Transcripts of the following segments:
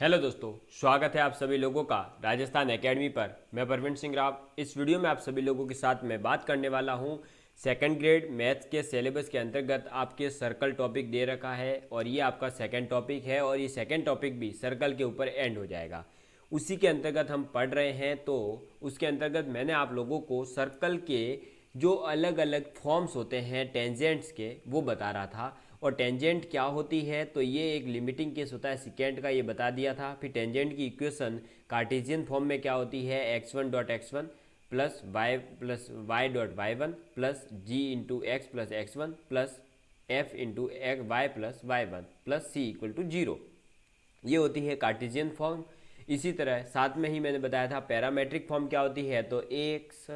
Hello दोस्तों, स्वागत है आप सभी लोगों का राजस्थान एकेडमी पर। मैं परवीन सिंह राव। इस वीडियो में आप सभी लोगों के साथ मैं बात करने वाला हूं सेकंड ग्रेड मैथ्स के सिलेबस के अंतर्गत आपके सर्कल टॉपिक दे रखा है और ये आपका सेकंड टॉपिक है और ये सेकंड टॉपिक भी सर्कल के ऊपर एंड हो जाएगा। उसी के अंतर्गत हम पढ़ रहे हैं, तो उसके अंतर्गत मैंने आप लोगों को सर्कल के जो अलग अलग फॉर्म्स होते हैं टेंजेंट्स के वो बता रहा था। और टेंजेंट क्या होती है, तो ये एक लिमिटिंग केस होता है सेकेंड का, ये बता दिया था। फिर टेंजेंट की इक्वेशन कार्टेशियन फॉर्म में क्या होती है, x1 dot x1 plus Y dot y1 plus G into x plus x1 plus F into Y plus y1 plus C equal to zero. ये होती है कार्टेशियन फॉर्म। इसी तरह साथ में ही मैंने बताया था पैरामेट्रिक फॉर्म क्या होती है, तो X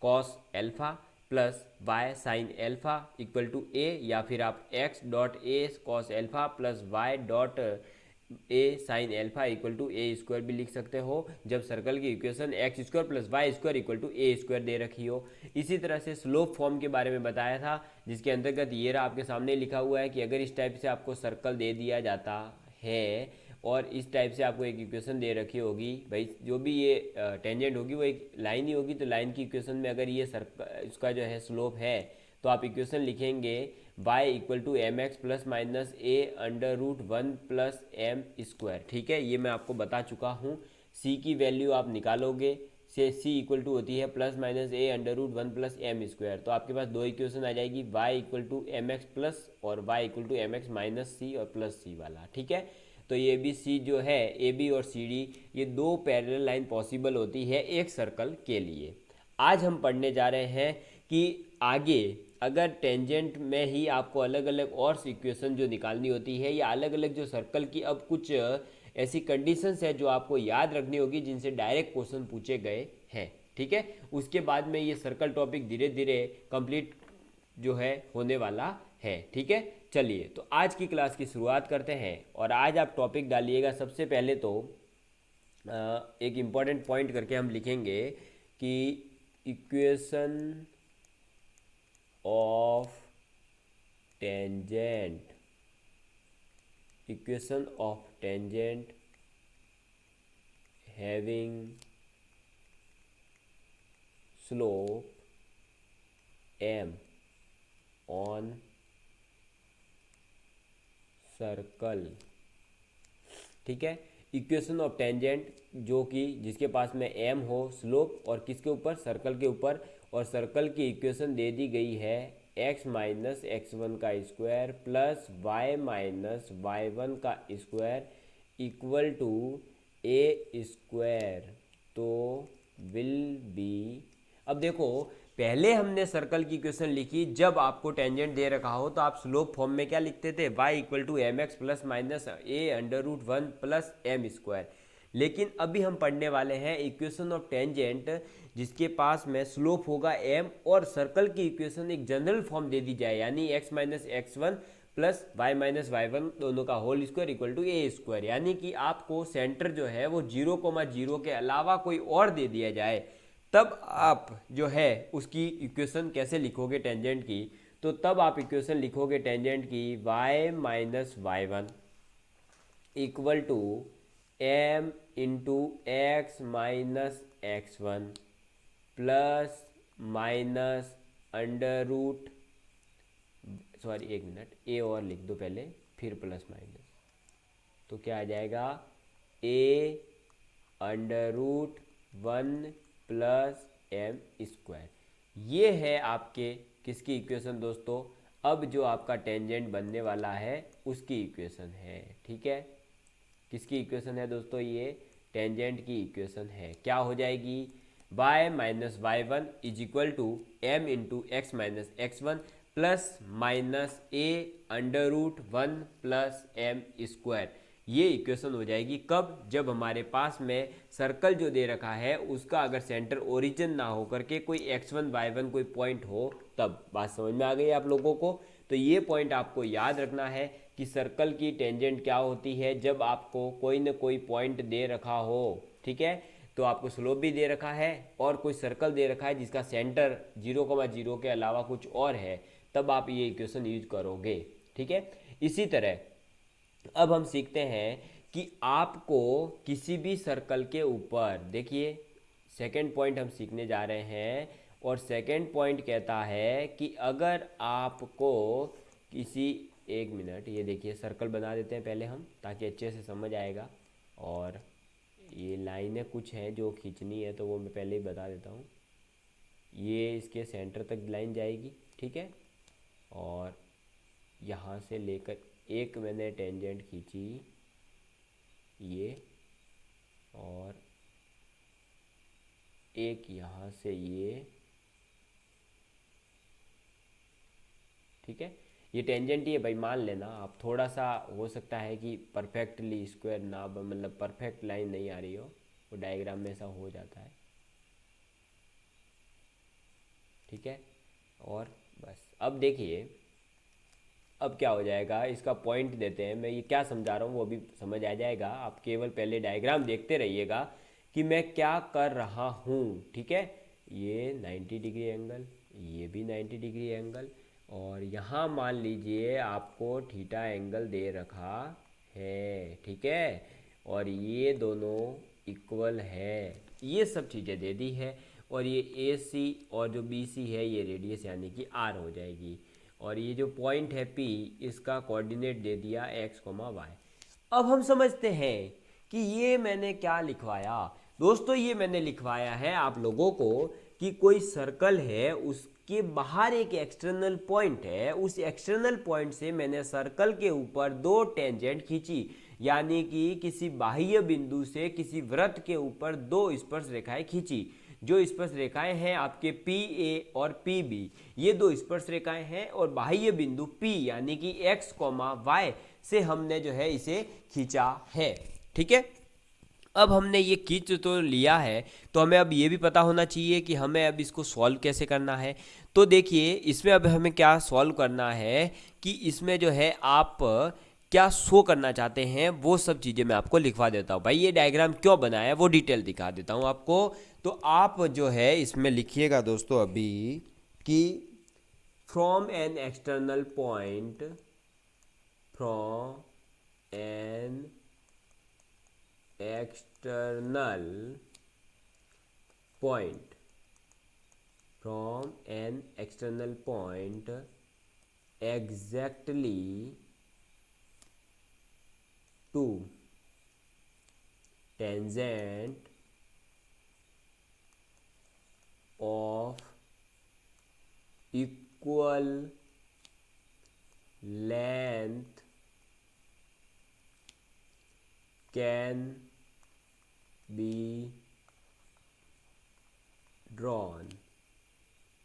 cos alpha plus Y sine alpha equal to A, या फिर आप X dot A cos alpha plus Y dot A sine alpha equal to A square भी लिख सकते हो, जब सर्कल की equation X square plus Y square equal to A square दे रखी हो। इसी तरह से स्लोप फॉर्म के बारे में बताया था, जिसके अंतर्गत ये रहा आपके सामने लिखा हुआ है कि अगर इस टाइप से आपको सर्कल दे दिया जाता है और इस टाइप से आपको एक इक्वेशन दे रखी होगी, भाई जो भी ये टेंजेंट होगी वो एक लाइन ही होगी, तो लाइन की इक्वेशन में अगर ये इसका जो है स्लोप है, तो आप इक्वेशन लिखेंगे y equal to M x plus minus A under root one plus M square. ठीक है, ये मैं आपको बता चुका हूँ। c की वैल्यू आप निकालोगे से c इक्वल टू होती है प्लस माइनस ए under root one plus M square, तो आपके पास दो इक्वेशन आ जाएगी, y equal to M x plus और y equal to M X minus C और प्लस सी वाला। ठीक है, तो ये बी सी जो है ए बी और सी डी, ये दो पैरेलल लाइन पॉसिबल होती है एक सर्कल के लिए। आज हम पढ़ने जा रहे हैं कि आगे अगर टेंजेंट में ही आपको अलग अलग और इक्वेशन जो निकालनी होती है या अलग अलग जो सर्कल की अब कुछ ऐसी कंडीशंस है जो आपको याद रखनी होगी, जिनसे डायरेक्ट क्वेश्चन पूछे गए हैं। ठीक है, उसके बाद में ये सर्कल टॉपिक धीरे धीरे कंप्लीट जो है होने वाला है। ठीक है, चलिए तो आज की क्लास की शुरुआत करते हैं। और आज आप टॉपिक डालिएगा, सबसे पहले तो एक इम्पॉर्टेंट पॉइंट करके हम लिखेंगे कि equation of tangent, equation of tangent having slope m on circle. ठीक है, इक्वेशन ऑफ टेंजेंट जो कि जिसके पास में m हो स्लोप और किसके ऊपर, सर्कल के ऊपर, और सर्कल की इक्वेशन दे दी गई है x माइनस एक्स वन का square plus Y minus Y one का square equal to A square, तो विल बी। अब देखो, पहले हमने सर्कल की इक्वेशन लिखी जब आपको टेंजेंट दे रखा हो, तो आप स्लोप फॉर्म में क्या लिखते थे, y equal to M x plus minus A under root one plus M square. लेकिन अभी हम पढ़ने वाले हैं इक्वेशन ऑफ टेंजेंट जिसके पास में स्लोप होगा m और सर्कल की इक्वेशन एक जनरल फॉर्म दे दी जाए, यानी x minus x one plus Y minus Y one दोनों का whole square equal to A square. यानी कि आपको सेंटर जो है वो 0,0 के अलावा कोई और दे दिया जाए, तब आप जो है उसकी इक्वेशन कैसे लिखोगे टेंजेंट की, तो तब आप इक्वेशन लिखोगे टेंजेंट की y minus Y one equal to M into X minus x one plus minus under root, sorry एक मिनट, ए और लिख दो पहले फिर प्लस माइनस, तो क्या आ जाएगा A under root one plus M square. ये है आपके किसकी इक्वेशन दोस्तों, अब जो आपका टेंजेंट बनने वाला है उसकी इक्वेशन है। ठीक है, किसकी इक्वेशन है दोस्तों, ये टेंजेंट की इक्वेशन है। क्या हो जाएगी, y minus Y one is equal to M into X minus x one plus minus A under root one plus M square. ये इक्वेशन हो जाएगी कब, जब हमारे पास में सर्कल जो दे रखा है उसका अगर सेंटर ओरिजिन ना हो करके कोई x1 y1 कोई पॉइंट हो, तब। बात समझ में आ गई आप लोगों को। तो ये पॉइंट आपको याद रखना है कि सर्कल की टेंजेंट क्या होती है, जब आपको कोई ना कोई पॉइंट दे रखा हो। ठीक है, तो आपको स्लोप भी दे रखा है और कोई सर्कल दे रखा है जिसका सेंटर 0,0 के अलावा कुछ और है, तब आप ये इक्वेशन यूज करोगे। ठीक है, इसी तरह अब हम सीखते हैं कि आपको किसी भी सर्कल के ऊपर, देखिए सेकंड पॉइंट हम सीखने जा रहे हैं, और सेकंड पॉइंट कहता है कि अगर आपको किसी, एक मिनट, ये देखिए सर्कल बना देते हैं पहले हम ताकि अच्छे से समझ आएगा। और ये लाइनें कुछ हैं जो खींचनी है तो वो मैं पहले ही बता देता हूँ। ये इसके सेंटर तक लाइन जाएगी, ठीक है, और यहाँ से लेकर एक मैंने टेंजेंट खींची ये, और एक यहाँ से ये, ठीक है। ये टेंजेंट ही है भाई, मान लेना आप। थोड़ा सा हो सकता है कि परफेक्टली स्क्वायर ना, मतलब परफेक्ट लाइन नहीं आ रही हो, वो डायग्राम में ऐसा हो जाता है, ठीक है। और बस अब देखिए अब क्या हो जाएगा, इसका पॉइंट देते हैं। मैं ये क्या समझा रहा हूँ वो भी समझ आ जाएगा, आप केवल पहले डायग्राम देखते रहिएगा कि मैं क्या कर रहा हूँ, ठीक है। ये 90 डिग्री एंगल, ये भी 90 डिग्री एंगल, और यहाँ मान लीजिए आपको थीटा एंगल दे रखा है, ठीक है, और ये दोनों इक्वल है, ये सब चीज़ें दे दी है। और ये ए सी और जो बी सी है ये रेडियस यानी कि आर हो जाएगी, और ये जो पॉइंट है पी, इसका कोऑर्डिनेट दे दिया एक्स कोमा वाई। अब हम समझते हैं कि ये मैंने क्या लिखवाया दोस्तों। ये मैंने लिखवाया है आप लोगों को कि कोई सर्कल है, उसके बाहर एक एक्सटर्नल पॉइंट है, उस एक्सटर्नल पॉइंट से मैंने सर्कल के ऊपर दो टेंजेंट खींची, यानी कि किसी बाह्य बिंदु से किसी वृत्त के ऊपर दो स्पर्श रेखाएं खींची। जो स्पर्श रेखाएं हैं आपके पी ए और पी बी, ये दो स्पर्श रेखाएं हैं, और बाह्य बिंदु पी यानी कि एक्स कोमा वाई से हमने जो है इसे खींचा है, ठीक है। अब हमने ये खींच तो लिया है, तो हमें अब ये भी पता होना चाहिए कि हमें अब इसको सॉल्व कैसे करना है। तो देखिए इसमें अब हमें क्या सॉल्व करना है कि इसमें जो है आप क्या शो करना चाहते हैं वो सब चीज़ें मैं आपको लिखवा देता हूँ। भाई ये डायग्राम क्यों बनाया है वो डिटेल दिखा देता हूँ आपको। तो आप जो है इसमें लिखिएगा दोस्तों अभी कि from an external point, from an external point, from an external point exactly to tangent of equal length can be drawn,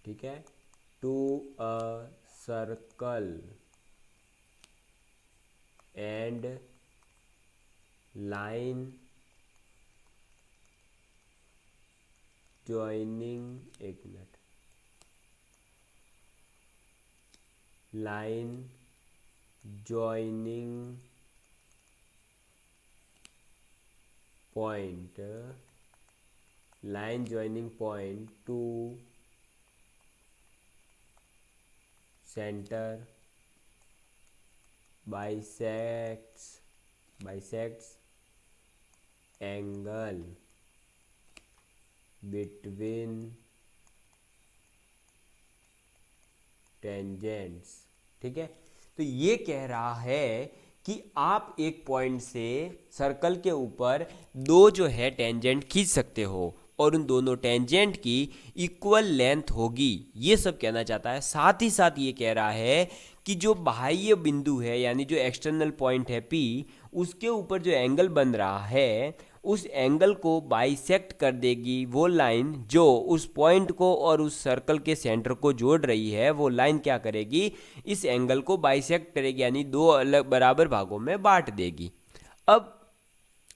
ठीक है, to a circle and line joining, एक minute, line joining point, line joining point to center bisects angle between tangents, ठीक है। तो ये कह रहा है कि आप एक पॉइंट से सर्कल के ऊपर दो जो है टेंजेंट खींच सकते हो, और उन दोनों टेंजेंट की इक्वल लेंथ होगी, ये सब कहना चाहता है। साथ ही साथ ये कह रहा है कि जो बाह्य बिंदु है यानी जो एक्सटर्नल पॉइंट है P, उसके ऊपर जो एंगल बन रहा है उस एंगल को बाइसेक्ट कर देगी वो लाइन जो उस पॉइंट को और उस सर्कल के सेंटर को जोड़ रही है। वो लाइन क्या करेगी, इस एंगल को बाइसेक्ट करेगी, यानी दो अलग बराबर भागों में बांट देगी। अब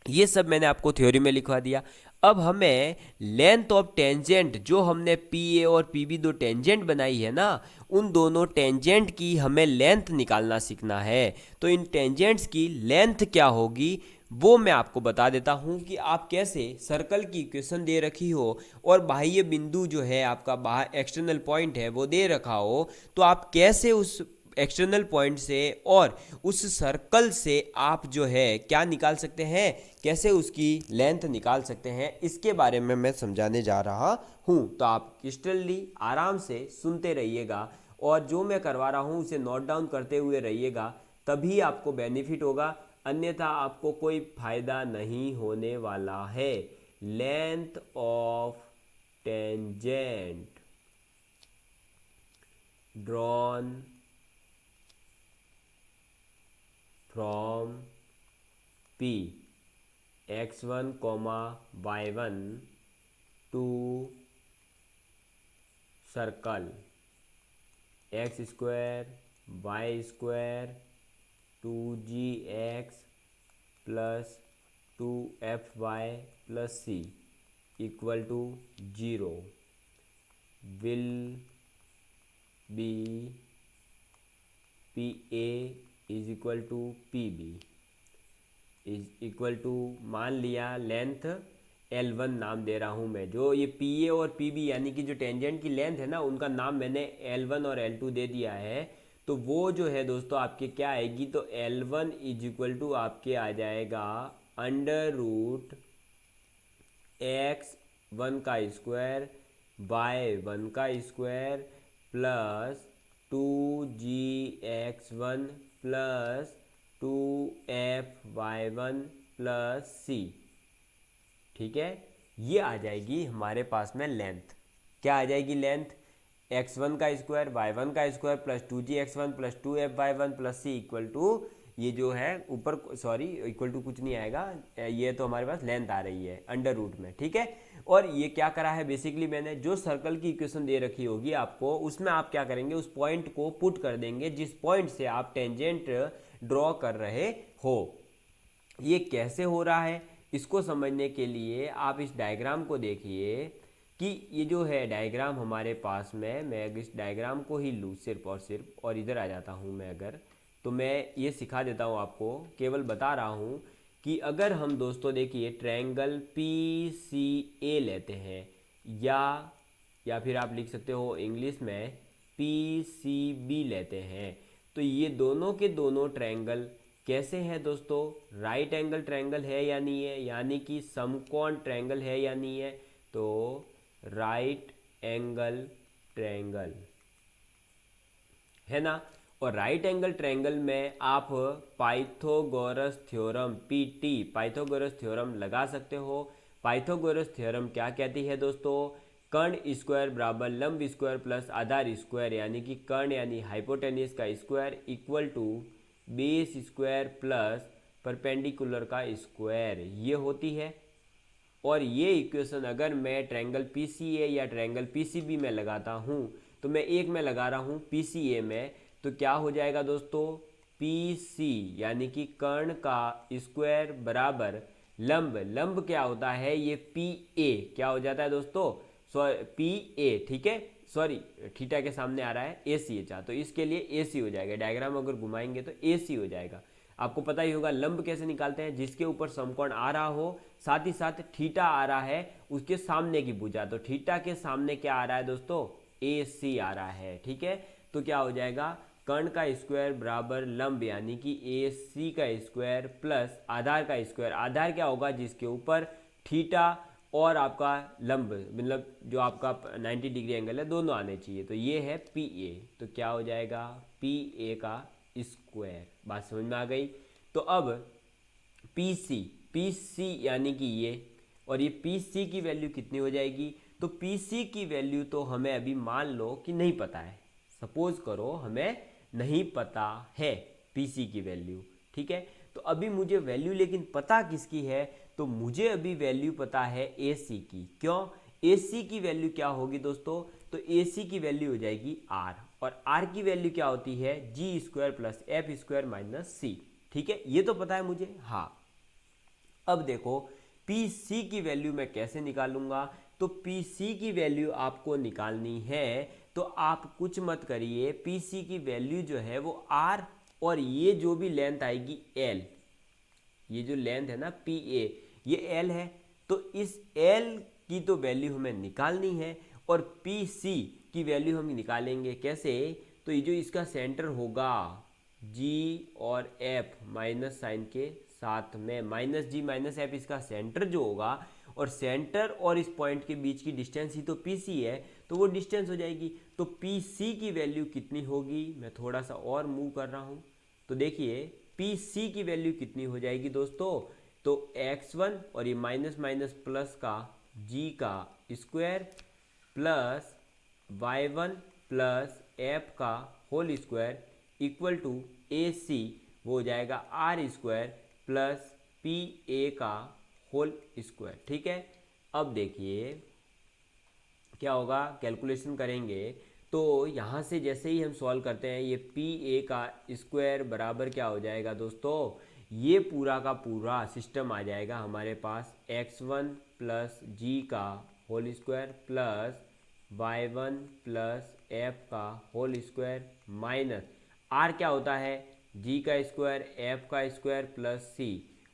ये सब मैंने आपको थ्योरी में लिखवा दिया। अब हमें लेंथ ऑफ टेंजेंट, जो हमने पी ए और पी बी दो टेंजेंट बनाई है ना, उन दोनों टेंजेंट की हमें लेंथ निकालना सीखना है। तो इन टेंजेंट्स की लेंथ क्या होगी वो मैं आपको बता देता हूँ कि आप कैसे सर्कल की इक्वेशन दे रखी हो और बाह्य बिंदु जो है आपका बाहर एक्सटर्नल पॉइंट है वो दे रखा हो, तो आप कैसे उस एक्सटर्नल पॉइंट से और उस सर्कल से आप जो है क्या निकाल सकते हैं, कैसे उसकी लेंथ निकाल सकते हैं, इसके बारे में मैं समझाने जा रहा हूँ। तो आप क्रिस्टली आराम से सुनते रहिएगा और जो मैं करवा रहा हूँ उसे नोट डाउन करते हुए रहिएगा, तभी आपको बेनिफिट होगा, अन्यथा आपको कोई फायदा नहीं होने वाला है। Length of tangent drawn from P x1, y1 to circle x square y square 2gx plus 2fy plus c equal to 0 will be PA is equal to PB is equal to, मान लिया length L1 नाम दे रहा हूँ मैं, जो ये PA और PB यानी कि जो टेंजेंट की लेंथ है ना, उनका नाम मैंने L1 और L2 दे दिया है। तो वो जो है दोस्तों आपके क्या आएगी, तो L1 इज इक्वल टू आपके आ जाएगा अंडर रूट x1 का स्क्वायर y1 का square plus 2gx1 plus 2fy1 plus c। ठीक है, ये आ जाएगी हमारे पास में लेंथ। क्या आ जाएगी लेंथ, x1 का स्क्वायर y1 का square plus 2gx1 plus 2fy1 plus c equal to, ये जो है ऊपर सॉरी इक्वल टू कुछ नहीं आएगा, ये तो हमारे पास लेंथ आ रही है अंडर रूट में। ठीक है, और ये क्या करा है बेसिकली, मैंने जो सर्कल की इक्वेशन दे रखी होगी आपको, उसमें आप क्या करेंगे, उस पॉइंट को पुट कर देंगे जिस पॉइंट से आप टेंजेंट ड्रॉ कर रहे हो। ये कैसे हो रहा है, इसको समझने के लिए आप इस डायग्राम को देखिए कि ये जो है डायग्राम हमारे पास में, मैं इस डायग्राम को ही लूँ सिर्फ और सिर्फ, और इधर आ जाता हूँ मैं अगर, तो मैं ये सिखा देता हूँ आपको, केवल बता रहा हूँ कि अगर हम दोस्तों देखिए ट्रायंगल PCA लेते हैं, या फिर आप लिख सकते हो इंग्लिश में PCB लेते हैं, तो ये दोनों के दोनों ट्रायंगल कैसे हैं दोस्तों, राइट एंगल ट्रायंगल है या नहीं है, यानी कि समकोण ट्रायंगल है या नहीं है, तो राइट एंगल ट्रायंगल है ना। और राइट एंगल ट्रायंगल में आप Pythagoras theorem PT Pythagoras theorem लगा सकते हो। पाइथागोरस थ्योरम क्या कहती है दोस्तों, कर्ण स्क्वायर बराबर लंब स्क्वायर प्लस आधार स्क्वायर, यानी कि कर्ण यानी हाइपोटेन्यूस का square equal to base square plus perpendicular का स्क्वायर, ये होती है। और ये इक्वेशन अगर मैं ट्रायंगल PCA या ट्रायंगल PCB में लगाता हूँ, तो मैं एक में लगा रहा हूँ PCA में, तो क्या हो जाएगा दोस्तों, PC यानी कि कर्ण का स्क्वायर बराबर लंब क्या होता है, ये PA क्या हो जाता है दोस्तों, PA, ठीक है, सॉरी थीटा के सामने आ रहा है ACH, तो इसके लिए AC हो जाएगा, डायग्राम अगर घुमाएंगे तो AC हो जाएगा। आपको पता ही होगा लंब कैसे निकालते हैं, जिसके ऊपर समकोण आ रहा हो, साथ ही साथ थीटा आ रहा है उसके सामने की भुजा, तो थीटा के सामने क्या आ रहा है दोस्तों, AC आ रहा है। ठीक है, तो क्या हो जाएगा, कर्ण का स्क्वायर बराबर लंब यानी कि AC का स्क्वायर प्लस आधार का स्क्वायर, आधार क्या होगा, जिसके ऊपर थीटा और आपका लंब मतलब जो आपका 90 डिग्री एंगल है दोनों आने चाहिए, तो ये है PA, तो क्या हो जाएगा PA का स्क्वायर। बात समझ में आ गई। तो अब PC यानी कि ये, और ये PC की वैल्यू कितनी हो जाएगी, तो PC की वैल्यू तो हमें अभी मान लो कि नहीं पता है, सपोज करो हमें नहीं पता है PC की वैल्यू। ठीक है, तो अभी मुझे वैल्यू लेकिन पता किसकी है, तो मुझे अभी वैल्यू पता है AC की। क्यों, AC की वैल्यू क्या होगी दोस्तों, तो AC की वैल्यू हो जाएगी R, और R की वैल्यू क्या होती है, G square plus F square minus C। ठीक है, ये तो पता है मुझे। हाँ, अब देखो PC की वैल्यू मैं कैसे निकालूंगा, तो PC की वैल्यू आपको निकालनी है, तो आप कुछ मत करिए, PC की वैल्यू जो है वो R, और ये जो भी लेंथ आएगी L, ये जो लेंथ है ना PA, ये L है, तो इस L की तो वैल्यू हमें निकालनी है, और PC की वैल्यू हम निकालेंगे कैसे, तो तो ये जो इसका सेंटर होगा जी और एफ माइनस साइन के साथ में, माइनस जी माइनस एफ इसका सेंटर जो होगा, और सेंटर और इस पॉइंट के बीच की डिस्टेंस ही तो पी सी है, तो वो डिस्टेंस हो जाएगी। तो पी सी की वैल्यू कितनी होगी, मैं थोड़ा सा और मूव कर रहा हूँ, तो देखिए पी सी की वैल्यू कितनी हो जाएगी दोस्तों, तो x1 और ये माइनस माइनस प्लस का g का square plus y1 plus f का whole square equal to A C, वो हो जाएगा R square plus P A का होल स्क्वायर। ठीक है, अब देखिए क्या होगा, कैलकुलेशन करेंगे तो यहाँ से जैसे ही हम सॉल्व करते हैं, ये पी ए का स्क्वायर बराबर क्या हो जाएगा दोस्तों, ये पूरा का पूरा सिस्टम आ जाएगा हमारे पास x1 प्लस जी का whole square plus y1 plus F का होल स्क्वायर माइनस आर क्या होता है, जी का स्क्वायर एफ का स्क्वायर प्लस सी।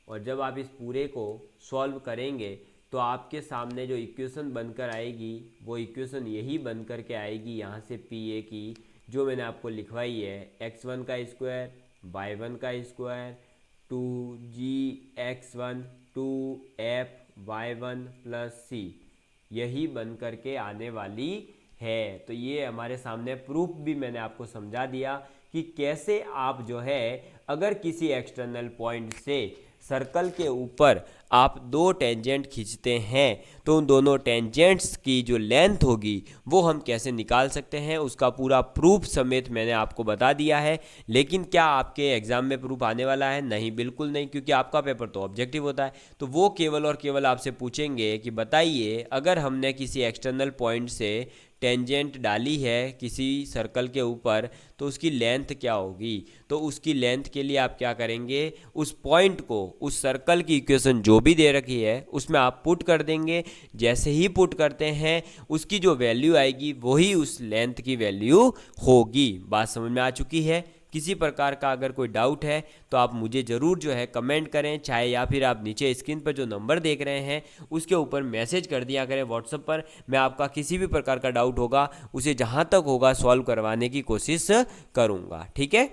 और जब आप इस पूरे को सॉल्व करेंगे तो आपके सामने जो इक्वेशन बनकर आएगी वो इक्वेशन यही बनकर के आएगी यहाँ से पी ए की, जो मैंने आपको लिखवाई है, x1 का स्क्वायर y1 का स्क्वायर 2gx1 2f(y1) प्लस सी, यही बन करके आने वाली है। तो ये हमारे सामने प्रूफ भी मैंने आपको समझा दिया कि कैसे आप जो है अगर किसी एक्सटर्नल पॉइंट से सर्कल के ऊपर आप दो टेंजेंट खींचते हैं तो उन दोनों टेंजेंट्स की जो लेंथ होगी वो हम कैसे निकाल सकते हैं, उसका पूरा प्रूफ समेत मैंने आपको बता दिया है। लेकिन क्या आपके एग्जाम में प्रूफ आने वाला है? नहीं, बिल्कुल नहीं, क्योंकि आपका पेपर तो ऑब्जेक्टिव होता है। तो वो केवल और केवल आपसे पूछेंगे कि बताइए अगर हमने किसी एक्सटर्नल पॉइंट से टेंजेंट डाली है किसी सर्कल के ऊपर तो उसकी लेंथ क्या होगी। तो उसकी लेंथ के लिए आप क्या करेंगे, उस पॉइंट को उस सर्कल की इक्वेशन जो भी दे रखी है उसमें आप पुट कर देंगे। जैसे ही पुट करते हैं उसकी जो वैल्यू आएगी वही उस लेंथ की वैल्यू होगी। बात समझ में आ चुकी है? किसी प्रकार का अगर कोई डाउट है तो आप मुझे ज़रूर जो है कमेंट करें, चाहे या फिर आप नीचे स्क्रीन पर जो नंबर देख रहे हैं उसके ऊपर मैसेज कर दिया करें व्हाट्सएप पर। मैं आपका किसी भी प्रकार का डाउट होगा उसे जहां तक होगा सॉल्व करवाने की कोशिश करूंगा। ठीक है,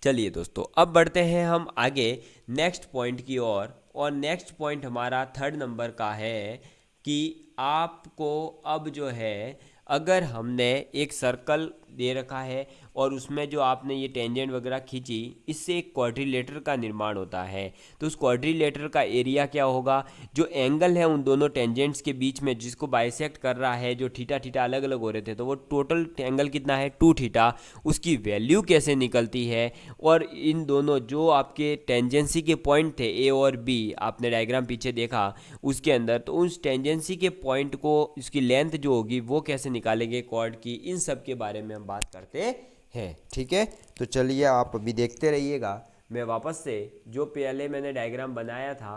चलिए दोस्तों अब बढ़ते हैं हम आगे नेक्स्ट पॉइंट की ओर। और नेक्स्ट पॉइंट हमारा थर्ड नंबर का है कि आपको अब जो है अगर हमने एक सर्कल दे रखा है और उसमें जो आपने ये टेंजेंट वगैरह खींची, इससे एक क्वाड्रिलेटर का निर्माण होता है। तो उस क्वाड्रिलेटर का एरिया क्या होगा, जो एंगल है उन दोनों टेंजेंट्स के बीच में जिसको बाइसेक्ट कर रहा है, जो थीटा थीटा अलग अलग हो रहे थे, तो वो टोटल एंगल कितना है 2 थीटा, उसकी वैल्यू कैसे निकलती है। और इन दोनों जो आपके टेंजेंसी के पॉइंट थे ए और बी, आपने डायग्राम पीछे देखा उसके अंदर, तो उस टेंजेंसी के पॉइंट को इसकी लेंथ जो होगी वो कैसे निकालेंगे कॉर्ड की, इन सब के बारे में हम बात करते हैं। ठीक है, तो चलिए आप अभी देखते रहिएगा। मैं वापस से जो पहले मैंने डायग्राम बनाया था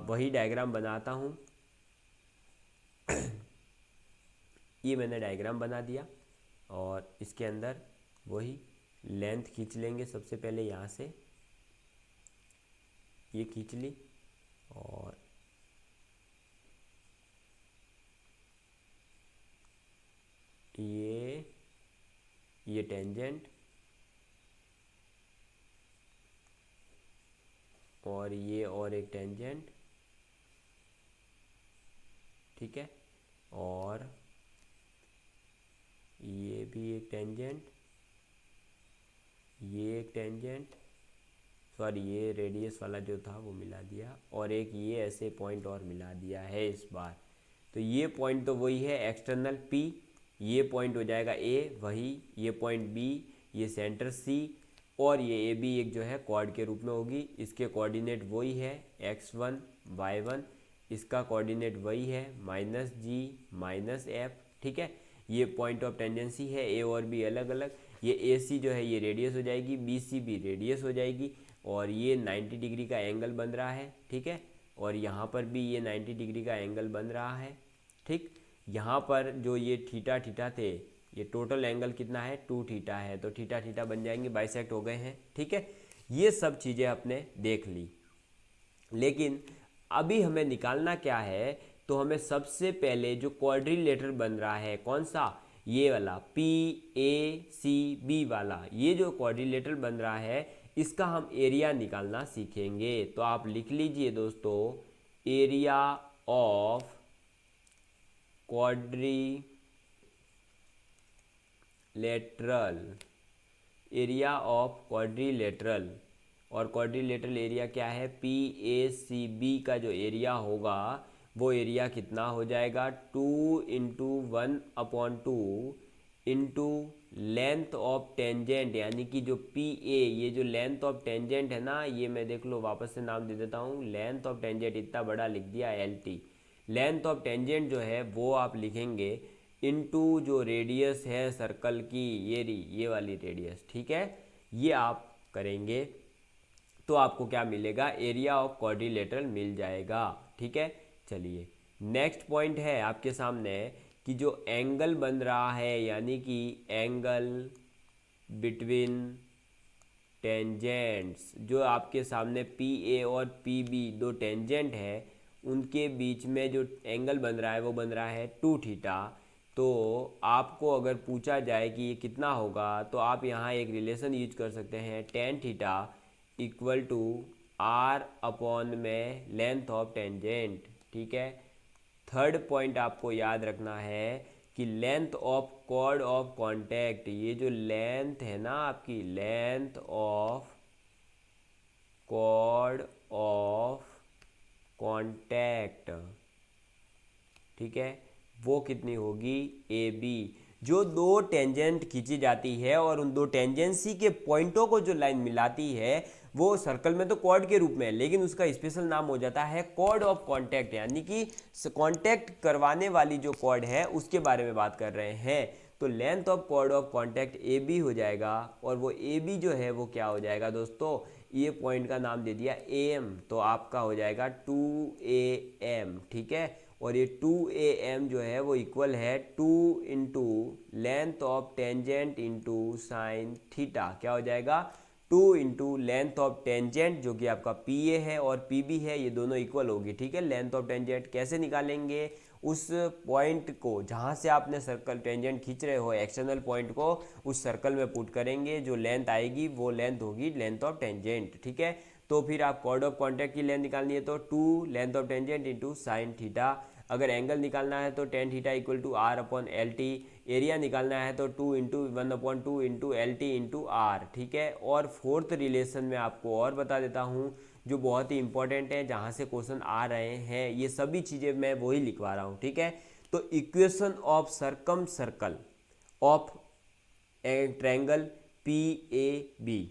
वही डायग्राम बनाता हूँ। ये मैंने डायग्राम बना दिया और इसके अंदर वही लेंथ खींच लेंगे। सबसे पहले यहाँ से ये खींच ली और ये टेंजेंट और ये और एक टेंजेंट, ठीक है, और ये भी एक टेंजेंट, ये एक टेंजेंट, सॉरी ये रेडियस वाला जो था वो मिला दिया, और एक ये ऐसे पॉइंट और मिला दिया है इस बार। तो ये पॉइंट तो वही है एक्सटर्नल P, ये पॉइंट हो जाएगा A वही, ये पॉइंट B, ये सेंटर C, और ये AB एक जो है क्वाड के रूप में होगी। इसके कोऑर्डिनेट वही है x1 y1, इसका कोऑर्डिनेट वही है -g -f। ठीक है, ये पॉइंट ऑफ टेंजेंसी है, A और B अलग अलग। ये AC जो है ये रेडियस हो जाएगी, BC भी रेडियस हो जाएगी, और ये 90 डिग्री का एंगल बन रहा है। ठीक है, और यहाँ पर भी ये 90 डिग्री का एंगल बन रहा है। ठीक, यहाँ पर जो ये थीटा थीटा थे, ये टोटल एंगल कितना है 2 थीटा है, तो थीटा थीटा बन जाएंगे, बाइसेक्ट हो गए हैं। ठीक है, ये सब चीज़ें आपने देख ली। लेकिन अभी हमें निकालना क्या है, तो हमें सबसे पहले जो क्वाड्रिलेटर बन रहा है, कौन सा, ये वाला PACB वाला, ये जो क्वाड्रिलेटरल बन रहा है इसका हम एरिया निकालना सीखेंगे। तो आप लिख लीजिए दोस्तों, area of quadrilateral, area of quadrilateral, और क्वाड्रिलेटरल एरिया क्या है, PACB का जो एरिया होगा वो एरिया कितना हो जाएगा, 2 into 1/2 into length of tangent, यानी कि जो PA, ये जो लेंथ ऑफ टेंजेंट है ना, ये मैं देख लो वापस से नाम दे देता हूँ, लेंथ ऑफ टेंजेंट इतना बड़ा लिख दिया LT, लेंथ ऑफ टेंजेंट जो है वो आप लिखेंगे इनटू जो रेडियस है सर्कल की, ये वाली रेडियस, ठीक है, ये आप करेंगे तो आपको क्या मिलेगा, एरिया ऑफ क्वाड्रिलेटरल मिल जाएगा। ठीक है, चलिए नेक्स्ट पॉइंट है आपके सामने कि जो एंगल बन रहा है, यानी कि एंगल बिटवीन टेंजेंट्स, जो आपके सामने PA और PB दो टेंजेंट है, उनके बीच में जो एंगल बन रहा है वो बन रहा है 2 थीटा। तो आपको अगर पूछा जाए कि ये कितना होगा, तो आप यहाँ एक रिलेशन यूज कर सकते हैं, tan theta equal to R upon में लेंथ ऑफ टेंजेंट। ठीक है, थर्ड पॉइंट आपको याद रखना है कि length of chord of contact, ये जो लेंथ है ना आपकी, length of chord of contact, ठीक है, वो कितनी होगी, AB। जो दो टेंजेंट खींची जाती है और उन दो टेंजेंसी के पॉइंटों को जो लाइन मिलाती है वो सर्कल में तो कॉर्ड के रूप में है, लेकिन उसका स्पेशल नाम हो जाता है कॉर्ड ऑफ कांटेक्ट, यानी कि कांटेक्ट करवाने वाली जो कॉर्ड है उसके बारे में बात कर रहे हैं। तो length of chord of contact AB हो जाएगा, और वो AB जो है वो क्या हो जाएगा दोस्तों, ये पॉइंट का नाम दे दिया AM, तो आपका हो जाएगा 2AM। ठीक है, और ये 2AM जो है वो इक्वल है 2 into length of tangent into sine theta, क्या हो जाएगा, 2 इंटू लेंथ ऑफ टेंजेंट जो कि आपका PA है और PB है, ये दोनों इक्वल होगी। ठीक है, लेंथ ऑफ टेंजेंट कैसे निकालेंगे, उस पॉइंट को जहाँ से आपने सर्कल टेंजेंट खींच रहे हो, एक्सटर्नल पॉइंट को उस सर्कल में पुट करेंगे, जो लेंथ आएगी वो लेंथ होगी लेंथ ऑफ टेंजेंट। ठीक है, तो फिर आप कॉर्ड ऑफ कांटेक्ट की लेंथ निकालनी है तो 2 length of tangent into sine theta, अगर एंगल निकालना है तो tan theta equal to R upon LT, area निकालना है तो 2 into 1/2 into LT into R। ठीक है, और फोर्थ रिलेशन में आपको और बता देता हूँ जो बहुत ही इंपॉर्टेंट है, जहाँ से क्वेश्चन आ रहे हैं, ये सभी चीज़ें मैं वही लिखवा रहा हूँ। ठीक है, तो equation of circumcircle of triangle PAB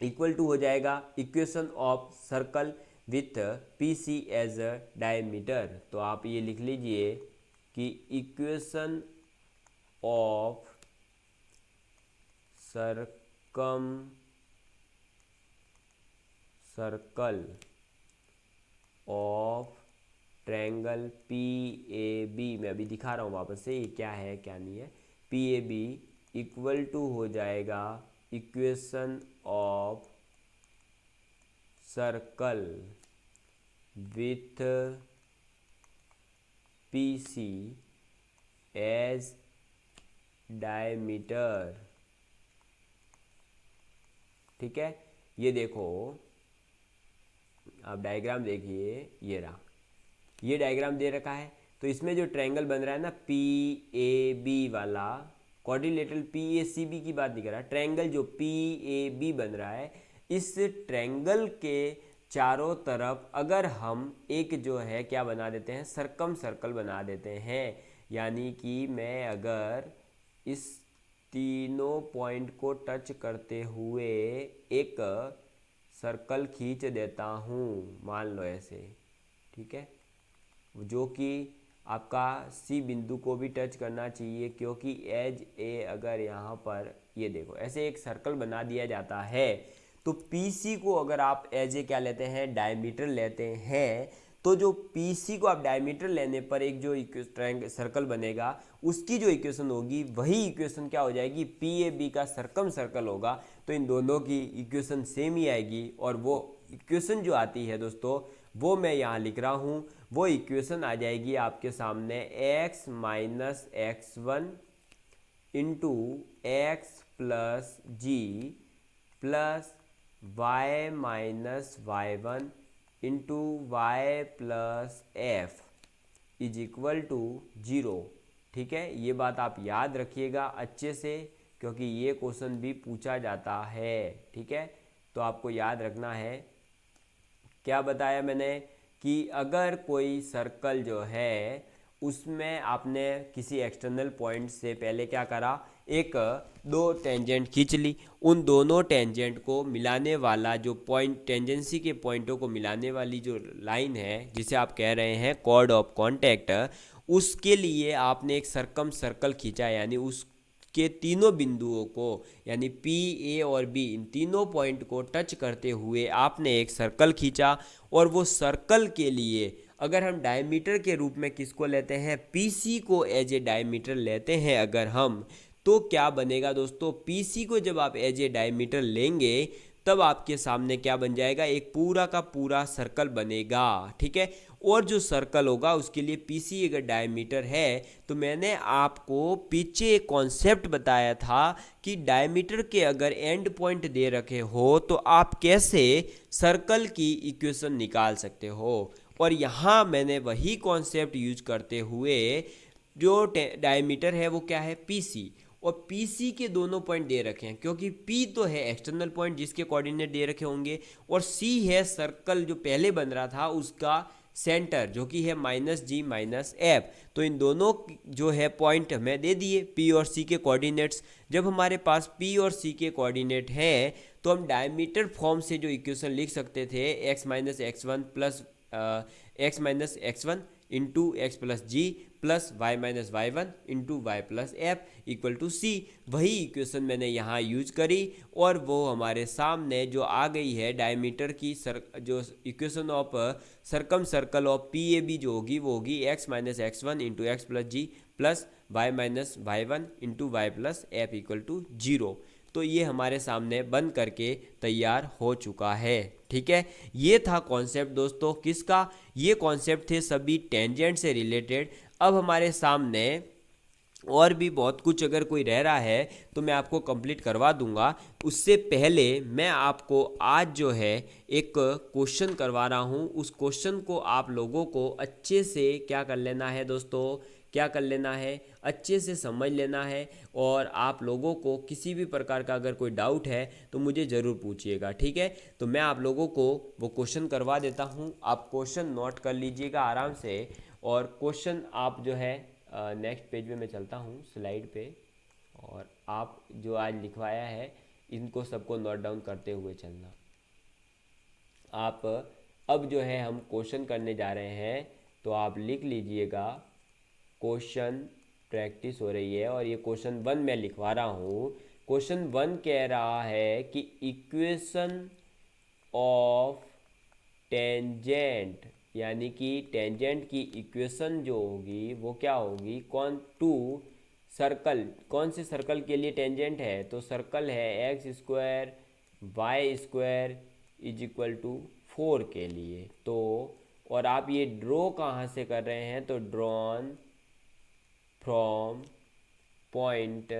equal to हो जाएगा equation of circle with PC as a diameter. तो आप ये लिख लीजिए कि equation of circumcircle of triangle PAB, मैं अभी दिखा रहा हूँ वापस से ये क्या है क्या नहीं है, PAB इक्वल टू हो जाएगा equation of circle with PC as diameter. ठीक है, ये देखो आप डायग्राम देखिए, ये रहा, ये डायग्राम दे रखा है। तो इसमें जो ट्रायंगल बन रहा है ना PAB वाला, क्वाड्रिलेटरल PACB की बात नहीं कर रहा, ट्रायंगल जो PAB बन रहा है, इस ट्रायंगल के चारों तरफ अगर हम एक जो है क्या बना देते हैं, सर्कम सर्कल बना देते हैं, यानी कि मैं अगर इस तीनों पॉइंट को टच करते हुए एक सर्कल खींच देता हूँ, मान लो ऐसे, ठीक है, जो कि आपका C बिंदु को भी टच करना चाहिए, क्योंकि एज A अगर यहाँ पर ये देखो ऐसे एक सर्कल बना दिया जाता है, तो PC को अगर आप एज ए क्या लेते हैं, डायमीटर लेते हैं, तो जो PC को आप डायमीटर लेने पर एक जो सर्कल बनेगा उसकी जो इक्वेशन होगी वही इक्वेशन क्या हो जाएगी, PAB का सर्कम सर्कल होगा। तो इन दोनों की इक्वेशन सेम ही आएगी, और वो इक्वेशन जो आती है दोस्तों वो मैं यहाँ लिख रहा हूँ, वो इक्वेशन आ जाएगी आपके सामने x - x1 into x plus ji plus Y minus Y one into Y plus F is equal to 0। ठीक है, ये बात आप याद रखिएगा अच्छे से, क्योंकि ये क्वेश्चन भी पूछा जाता है। ठीक है, तो आपको याद रखना है। क्या बताया मैंने कि अगर कोई सर्कल जो है उसमें आपने किसी एक्सटर्नल पॉइंट से पहले क्या करा, एक दो टेंजेंट खींच ली, उन दोनों टेंजेंट को मिलाने वाला जो पॉइंट, टेंजेंसी के पॉइंटों को मिलाने वाली जो लाइन है जिसे आप कह रहे हैं कॉर्ड ऑफ कॉन्टैक्ट, उसके लिए आपने एक सरकम सर्कल खींचा, यानी उस के तीनों बिंदुओं को, यानी पी, ए और बी, इन तीनों पॉइंट को टच करते हुए आपने एक सर्कल खींचा। और वो सर्कल के लिए अगर हम डायमीटर के रूप में किसको लेते हैं, पीसी को एज ए डायमीटर लेते हैं अगर हम, तो क्या बनेगा दोस्तों, पीसी को जब आप एज ए डायमीटर लेंगे तब आपके सामने क्या बन जाएगा, एक पूरा का पूरा सर्कल बनेगा। ठीक है, और जो सर्कल होगा उसके लिए पीसी अगर डायमीटर है, तो मैंने आपको पीछे एक कॉन्सेप्ट बताया था कि डायमीटर के अगर एंड पॉइंट दे रखे हो तो आप कैसे सर्कल की इक्वेशन निकाल सकते हो। और यहाँ मैंने वही कॉन्सेप्ट यूज करते हुए, जो डायमीटर है वो क्या है, पीसी, और पीसी के दोनों पॉइंट दे रखे हैं, क्योंकि पी तो है एक्सटर्नल पॉइंट जिसके कोऑर्डिनेट दे रखे होंगे, और सी है सर्कल जो पहले बन रहा था उसका सेंटर, जो कि है माइनस जी माइनस एफ। तो इन दोनों जो है पॉइंट हमें दे दिए पी और सी के कोऑर्डिनेट्स। जब हमारे पास पी और सी के कोऑर्डिनेट हैं तो हम डायमीटर फॉर्म से जो इक्वेशन लिख सकते थे, x minus x one plus x minus x one into x plus ji plus Y minus Y one into Y plus f equal to c, वही इक्वेशन मैंने यहाँ यूज करी, और वो हमारे सामने जो आ गई है डायमीटर की जो equation of circumcircle of P A B जो होगी वो होगी x minus x one into x plus ji plus Y minus Y one into Y plus f equal to 0। तो ये हमारे सामने बन करके तैयार हो चुका है। ठीक है, ये था कॉन्सेप्ट दोस्तों किसका, ये कॉन्सेप्ट थे सभी टेंजेंट से रिलेटेड। अब हमारे सामने और भी बहुत कुछ अगर कोई रह रहा है तो मैं आपको कंप्लीट करवा दूंगा। उससे पहले मैं आपको आज जो है एक क्वेश्चन करवा रहा हूँ, उस क्वेश्चन को आप लोगों को अच्छे से क्या कर लेना है दोस्तों, क्या कर लेना है, अच्छे से समझ लेना है। और आप लोगों को किसी भी प्रकार का अगर कोई डाउट है तो मुझे ज़रूर पूछिएगा। ठीक है, तो मैं आप लोगों को वो क्वेश्चन करवा देता हूँ, आप क्वेश्चन नोट कर लीजिएगा आराम से। और क्वेश्चन आप जो है नेक्स्ट पेज पे मैं चलता हूँ स्लाइड पे, और आप जो आज लिखवाया है इनको सबको नोट डाउन करते हुए चलना। आप अब जो है हम क्वेश्चन करने जा रहे हैं, तो आप लिख लीजिएगा, क्वेश्चन प्रैक्टिस हो रही है और ये क्वेश्चन 1 मैं लिखवा रहा हूँ। क्वेश्चन 1 कह रहा है कि इक्वेशन ऑफ टेंजेंट, यानी कि टेंजेंट की इक्वेशन जो होगी वो क्या होगी, टू सर्कल, कौन से सर्कल के लिए टेंजेंट है, तो सर्कल है X square Y square is equal to 4 के लिए। तो और आप ये ड्रॉ कहाँ से कर रहे हैं, तो ड्रॉन फ्रॉम पॉइंट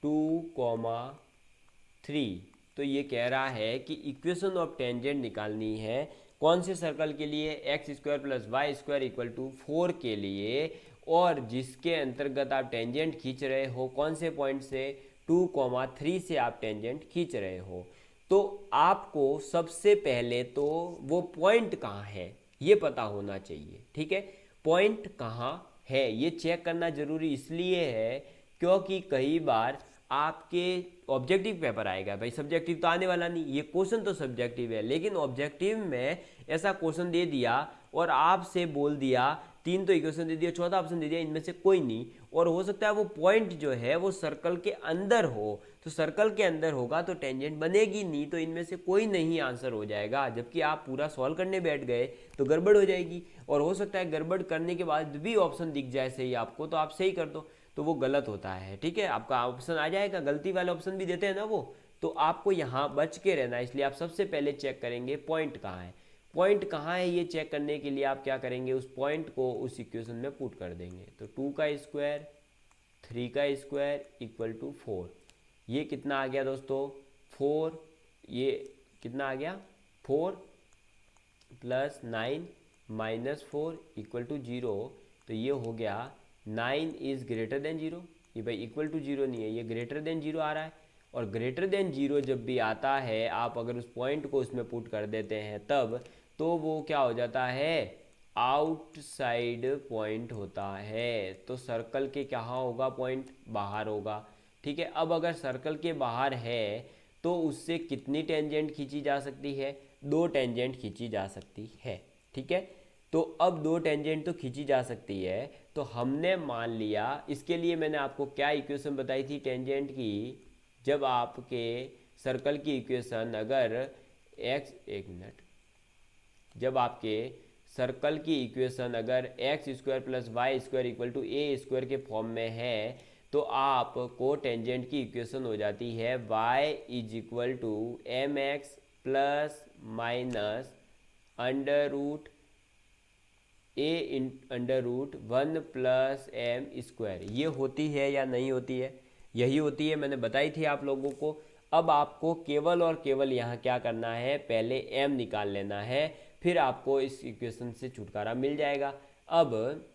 2,3। तो ये कह रहा है कि इक्वेशन ऑफ टेंजेंट निकालनी है कौन से सर्कल के लिए, X square plus Y square equal to 4 के लिए, और जिसके अंतर्गत आप टेंजेंट खींच रहे हो कौन से पॉइंट से, 2,3 से आप टेंजेंट खींच रहे हो। तो आपको सबसे पहले तो वो पॉइंट कहाँ है ये पता होना चाहिए। ठीक है, पॉइंट कहाँ है ये चेक करना जरूरी इसलिए है क्योंकि कई बार आपके ऑब्जेक्टिव पेपर आएगा, भाई सब्जेक्टिव तो आने वाला नहीं, ये क्वेश्चन तो सब्जेक्टिव है, लेकिन ऑब्जेक्टिव में ऐसा क्वेश्चन दे दिया और आपसे बोल दिया 3 तो इक्वेशन दे दिया, चौथा ऑप्शन दे दिया, इनमें से कोई नहीं, और हो सकता है वो पॉइंट जो है वो सर्कल के अंदर हो, तो सर्कल के अंदर होगा तो टेंजेंट बनेगी नहीं, तो इनमें से कोई नहीं आंसर हो जाएगा। जबकि आप पूरा सॉल्व करने बैठ गए तो गड़बड़ हो जाएगी, और हो सकता है गड़बड़ करने के बाद भी ऑप्शन दिख जाए सही आपको, तो आप सही कर दो, तो वो गलत होता है। ठीक है, आपका ऑप्शन आ जाएगा, गलती वाले ऑप्शन भी देते हैं ना वो, तो आपको यहाँ बच के रहना है। इसलिए आप सबसे पहले चेक करेंगे पॉइंट कहाँ है। पॉइंट कहाँ है ये चेक करने के लिए आप क्या करेंगे, उस पॉइंट को उस इक्वेशन में पुट कर देंगे। तो 2 का स्क्वायर 3 का स्क्वायर इक्वल टू 4। ये कितना आ गया दोस्तों, 4, ये कितना आ गया 4 प्लस 9 माइनस 4 इक्वल टू 0। तो ये हो गया 9 इज़ ग्रेटर देन 0। ये भाई इक्वल टू 0 नहीं है, ये ग्रेटर देन 0 आ रहा है। और ग्रेटर देन 0 जब भी आता है, आप अगर उस पॉइंट को उसमें पुट कर देते हैं तब, तो वो क्या हो जाता है, आउटसाइड पॉइंट होता है। तो सर्कल के कहाँ होगा पॉइंट, बाहर होगा। ठीक है, अब अगर सर्कल के बाहर है तो उससे कितनी टेंजेंट खींची जा सकती है, 2 टेंजेंट खींची जा सकती है। ठीक है, तो अब 2 टेंजेंट तो खींची जा सकती है। तो हमने मान लिया, इसके लिए मैंने आपको क्या इक्वेशन बताई थी टेंजेंट की, जब आपके सर्कल की इक्वेशन अगर एक्स, एक मिनट, जब आपके सर्कल की इक्वेशन अगर X square plus Y square equal to A square के फॉर्म में है, तो आपको टेंजेंट की इक्वेशन हो जाती है y is equal to M x plus minus under root A in under root 1 plus M square. ये होती है या नहीं होती है, यही होती है, मैंने बताई थी आप लोगों को। अब आपको केवल और केवल यहाँ क्या करना है, पहले m निकाल लेना है, फिर आपको इस इक्वेशन से छुटकारा मिल जाएगा। अब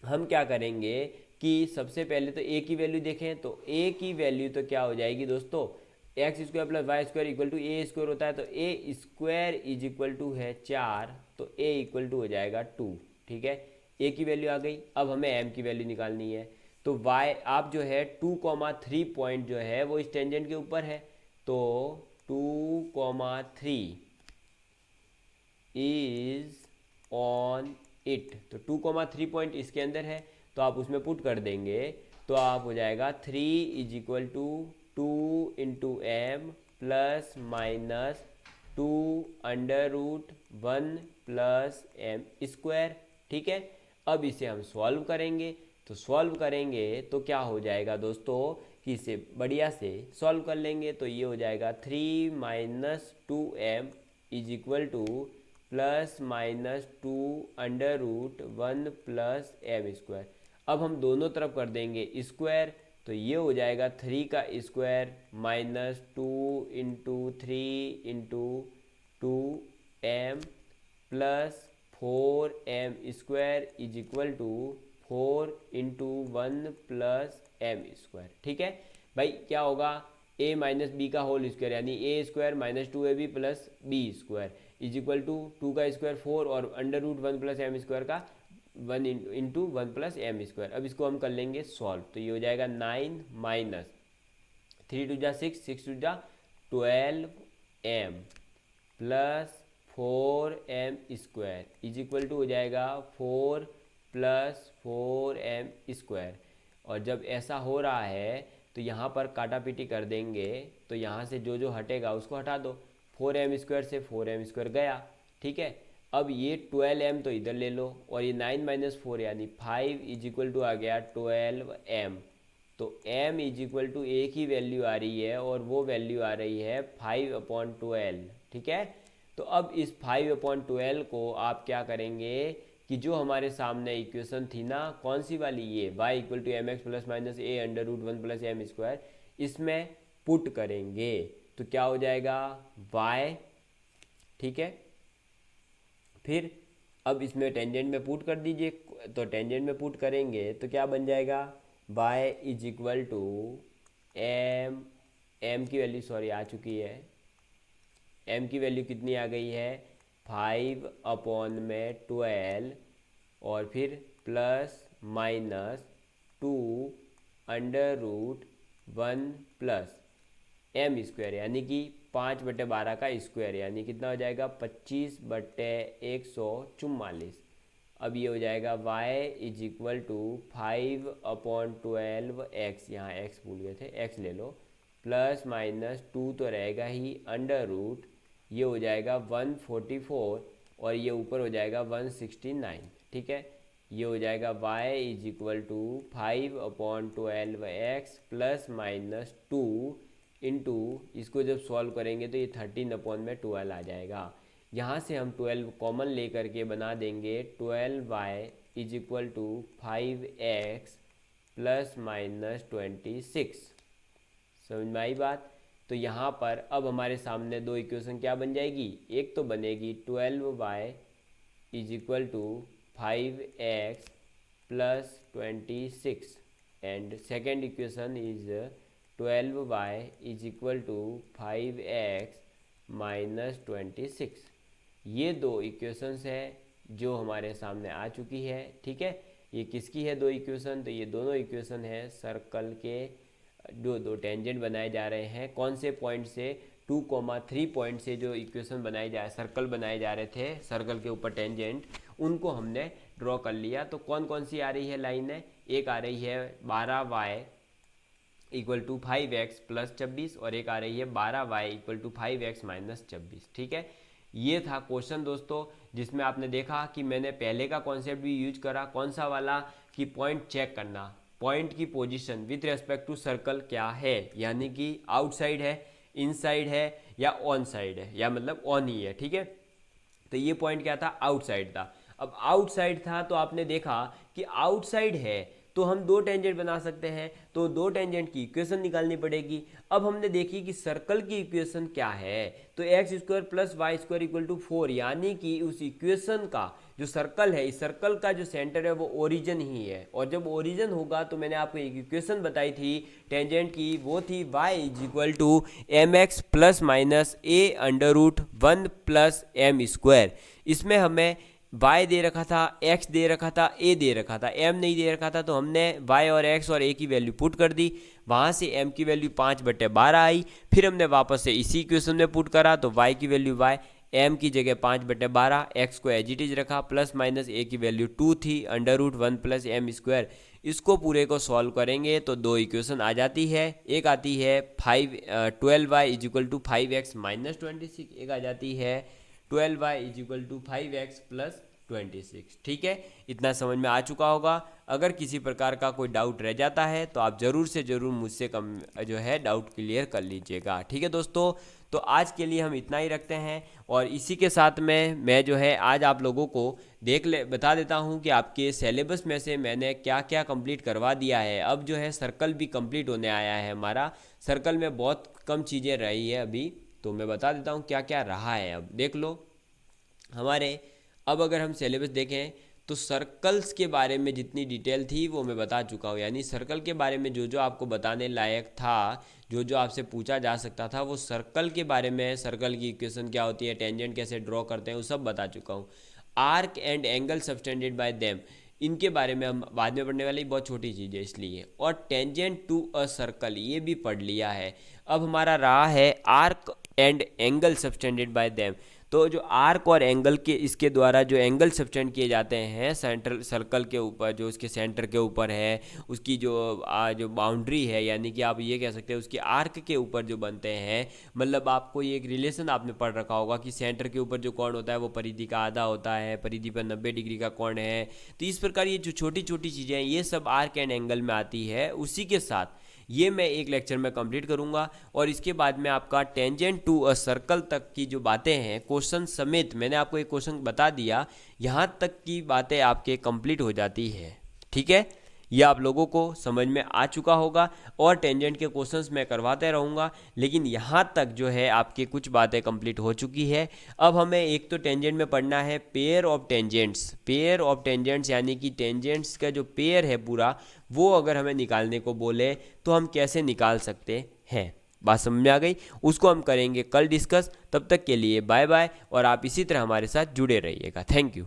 हम क्या करेंगे कि सबसे पहले तो a की वैल्यू देखें, तो a की वैल्यू तो क्या हो जाएगी दोस्तों, X square plus Y square equal to A square होता है, तो A square is equal to है 4, तो a इक्वल टू हो जाएगा 2। ठीक है, a की वैल्यू आ गई। अब हमें m की वैल्यू निकालनी है, तो y आप जो है 2,3 पॉइंट जो है वो इस टेंजेंट के ऊपर है, तो 2,3 इज ऑन इट। तो 2,3 पॉइंट इसके अंदर है, तो आप उसमें पुट कर देंगे, तो आप हो जाएगा 3 is equal to 2 into M plus minus 2 under root 1 plus M square. ठीक है, अब इसे हम सॉल्व करेंगे, तो सॉल्व करेंगे तो क्या हो जाएगा दोस्तों कि इसे बढ़िया से सॉल्व कर लेंगे, तो ये हो जाएगा 3 minus 2m is equal to plus minus 2 under root 1 plus M square. अब हम दोनों तरफ कर देंगे स्क्वायर, तो ये हो जाएगा 3 का square minus 2 into 3 into 2m plus 4m square is equal to 4 into 1 plus M square. ठीक है भाई, क्या होगा, a माइनस बी का होल स्क्वायर यानी a square minus 2ab plus b square is equal to 2 का स्क्वायर 4 और under root 1 plus M square का 1 इंटू 1 प्लस एम स्क्वायर। अब इसको हम कर लेंगे सॉल्व, तो ये हो जाएगा 9 माइनस 3 टू जा 6, 6 टू जा 12m plus 4m square is equal to हो जाएगा 4 प्लस 4m स्क्वायर। और जब ऐसा हो रहा है तो यहाँ पर काटा पीटी कर देंगे, तो यहाँ से जो जो हटेगा उसको हटा दो, 4m स्क्वायर से 4m स्क्वायर गया। ठीक है, अब ये 12m तो इधर ले लो, और ये 9 माइनस 4 यानी 5 इज इक्वल टू आ गया 12m। तो m is equal to a की वैल्यू आ रही है और वो वैल्यू आ रही है 5/12। ठीक है, तो अब इस 5/12 को आप क्या करेंगे कि जो हमारे सामने इक्वेशन थी ना, कौन सी वाली, ये y equal to M x plus minus A under root 1 plus M square, इसमें पुट करेंगे, तो क्या हो जाएगा y। ठीक है, फिर अब इसमें टेंजेंट में पुट कर दीजिए, तो टेंजेंट में पुट करेंगे तो क्या बन जाएगा, y is equal to m की वैल्यू सॉरी आ चुकी है, m की वैल्यू कितनी आ गई है 5/12 और फिर plus minus 2 under root 1 plus M square यानी कि 5/12 का स्क्वायर यानी कितना हो जाएगा 25/144। अब ये हो जाएगा y is equal to 5/12x, यहाँ x भूल गए थे, x ले लो, प्लस माइनस 2 तो रहेगा ही अंडर रूट, ये हो जाएगा 144 और ये ऊपर हो जाएगा 169। ठीक है, ये हो जाएगा y is equal to 5/12x plus minus 2 into, इसको जब सॉल्व करेंगे तो ये 13/12 आ जाएगा। यहाँ से हम 12 कॉमन लेकर के बना देंगे 12y is equal to 5x plus minus 26। समझ में आई बात। तो यहाँ पर अब हमारे सामने दो इक्वेशन क्या बन जाएगी, एक तो बनेगी 12y is equal to 5x plus 26 and second equation is 12y is equal to 5x minus 26। ये दो इक्वेशंस है जो हमारे सामने आ चुकी है। ठीक है, ये किसकी है दो इक्वेशन, तो ये दोनों इक्वेशन है सर्कल के दो टेंजेंट बनाए जा रहे हैं। कौन से पॉइंट से, 2,3 पॉइंट से जो इक्वेशन बनाए जा सर्कल बनाए जा रहे थे सर्कल के ऊपर टेंजेंट, उनको हमने ड्रॉ कर लिया। तो कौन कौन सी आ रही है लाइनें, एक आ रही है 12y equal to 5x plus 26 और एक आ रही है 12y equal to 5x minus 26। ठीक है, ये था क्वेश्चन दोस्तों, जिसमें आपने देखा कि मैंने पहले का कॉन्सेप्ट भी यूज करा, कौन सा वाला, कि पॉइंट चेक करना, पॉइंट की position with respect to circle क्या है, यानी कि आउटसाइड है, इनसाइड है या ऑन साइड है, या मतलब ऑन ही है। ठीक है, तो ये पॉइंट क्या था, आउटसाइड था। अब आउटसाइड था तो आपने देखा कि आउटसाइड है तो हम दो टेंजेंट बना सकते हैं, तो दो टेंजेंट की इक्वेशन निकालनी पड़ेगी। अब हमने देखी कि सर्कल की इक्वेशन क्या है, तो x square plus Y square equal to 4, यानी कि उस इक्वेशन का जो सर्कल है, इस सर्कल का जो सेंटर है वो ओरिजिन ही है। और जब ओरिजिन होगा तो मैंने आपको एक इक्वेशन बताई थी टेंजेंट की, वो थी y is equal to M x plus minus A under root 1 plus M square. इसमें हमें y दे रखा था, x दे रखा था, a दे रखा था, m नहीं दे रखा था, तो हमने y और x और a की वैल्यू पुट कर दी। वहाँ से m की वैल्यू 5/12 आई। फिर हमने वापस से इसी इक्वेशन में पुट करा, तो y की वैल्यू y, m की जगह 5/12, x को एज इट इज रखा, प्लस माइनस a की वैल्यू 2 थी, under root 1 plus M square. इसको पूरे को सॉल्व करेंगे तो दो इक्वेशन आ जाती है, एक आती है 12y is equal to 5x minus 26, एक आ जाती है 12y is equal to 5x plus 26। ठीक है, इतना समझ में आ चुका होगा। अगर किसी प्रकार का कोई डाउट रह जाता है तो आप ज़रूर से ज़रूर मुझसे जो है डाउट क्लियर कर लीजिएगा। ठीक है दोस्तों, तो आज के लिए हम इतना ही रखते हैं और इसी के साथ में मैं जो है आज आप लोगों को बता देता हूं कि आपके सिलेबस में से मैंने क्या क्या कंप्लीट करवा दिया है। अब जो है सर्कल भी कंप्लीट होने आया है हमारा, सर्कल में बहुत कम चीज़ें रही है अभी, तो मैं बता देता हूँ क्या क्या रहा है। अब देख लो हमारे, अब अगर हम सिलेबस देखें तो सर्कल्स के बारे में जितनी डिटेल थी वो मैं बता चुका हूँ, यानी सर्कल के बारे में जो जो आपको बताने लायक था, जो जो आपसे पूछा जा सकता था, वो सर्कल के बारे में, सर्कल की इक्वेशन क्या होती है, टेंजेंट कैसे ड्रॉ करते हैं, वो सब बता चुका हूँ। Arc and angle subtended bye them, इनके बारे में हम बाद में पढ़ने वाली, बहुत छोटी चीज़ है इसलिए। और टेंजेंट टू अ सर्कल ये भी पढ़ लिया है। अब हमारा रहा है arc and angle subtended bye them. तो जो आर्क और एंगल के इसके द्वारा जो एंगल सबटेंड किए जाते हैं सेंट्रल सर्कल के ऊपर, जो उसके सेंटर के ऊपर है, उसकी जो बाउंड्री है, यानी कि आप ये कह सकते हैं उसके आर्क के ऊपर जो बनते हैं, मतलब आपको ये एक रिलेशन आपने पढ़ रखा होगा कि सेंटर के ऊपर जो कोण होता है वो परिधि का आधा होता है, परिधि पर 90 डिग्री का कोण है। तो इस प्रकार ये जो छोटी छोटी चीज़ें हैं ये सब आर्क एंड एंगल में आती है। उसी के साथ ये मैं एक लेक्चर में कंप्लीट करूंगा और इसके बाद में आपका टेंजेंट टू अ सर्कल तक की जो बातें हैं क्वेश्चन समेत, मैंने आपको एक क्वेश्चन बता दिया, यहाँ तक की बातें आपके कंप्लीट हो जाती है। ठीक है, ये आप लोगों को समझ में आ चुका होगा और टेंजेंट के क्वेश्चंस मैं करवाते रहूँगा, लेकिन यहाँ तक जो है आपके कुछ बातें कंप्लीट हो चुकी है। अब हमें एक तो टेंजेंट में पढ़ना है pair of tangents, pair of tangents यानी कि टेंजेंट्स का जो पेयर है पूरा, वो अगर हमें निकालने को बोले तो हम कैसे निकाल सकते हैं। बात समझ में आ गई, उसको हम करेंगे कल डिस्कस। तब तक के लिए बाय बाय और आप इसी तरह हमारे साथ जुड़े रहिएगा। Thank you.